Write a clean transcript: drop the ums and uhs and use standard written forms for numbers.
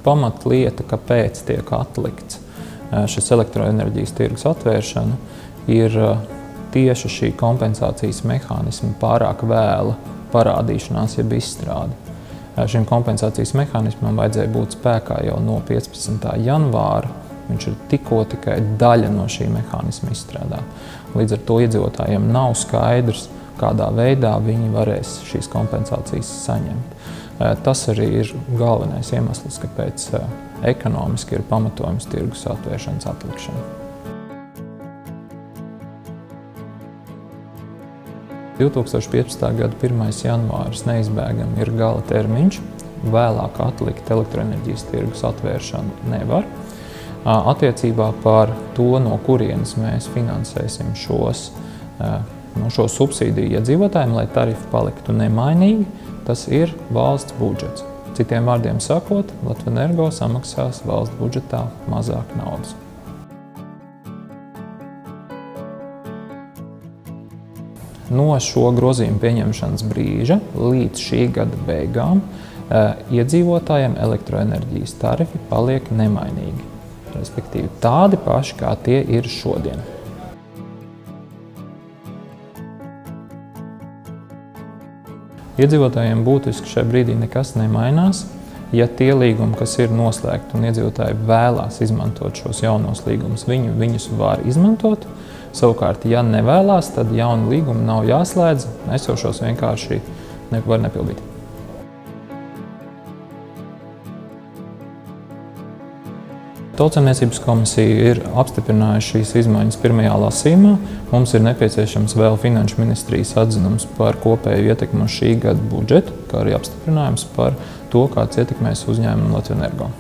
pamatlieta, kāpēc tiek atlikts šis elektroenerģijas tirgus atvēršana, ir tieši šī kompensācijas mehānisma pārāk vēla parādīšanās, jeb izstrāde. Šim kompensācijas mehānismam vajadzēja būt spēkā jau no 15. janvāra. Viņš ir tikai daļa no šī mehānisma izstrādāta. Līdz ar to iedzīvotājiem nav skaidrs, kādā veidā viņi varēs šīs kompensācijas saņemt. Tas arī ir galvenais iemesls, kāpēc ekonomiski ir pamatojums tirgus atvēršanas atlikšana. 2015. gada 1. janvāris neizbēgami ir gala termiņš. Vēlāk atlikt elektroenerģijas tirgus atvēršanu nevar. Attiecībā par to, no kurienes mēs finansēsim šo subsīdiju iedzīvotājiem, lai tarifi paliktu nemainīgi, tas ir valsts budžets. Citiem vārdiem sakot, Latvenergo samaksās valsts budžetā mazāk naudas. No šo grozījumu pieņemšanas brīža līdz šī gada beigām iedzīvotājiem elektroenerģijas tarifi paliek nemainīgi, respektīvi tādi paši, kā tie ir šodien. Iedzīvotājiem būtiski šajā brīdī nekas nemainās. Ja tie līgumi, kas ir noslēgti un iedzīvotāji vēlās izmantot šos jaunos līgumus, viņus var izmantot. Savukārt, ja nevēlās, tad jauni līgumi nav jāslēdz, esošos vienkārši var nepildīt. Tautsaimniecības komisija ir apstiprinājusi šīs izmaiņas pirmajā lasījumā. Mums ir nepieciešams vēl Finanšu ministrijas atzinums par kopēju ietekmi uz šī gada budžetu, kā arī apstiprinājums par to, kāds ietekmēs uzņēmumu Latvenergo.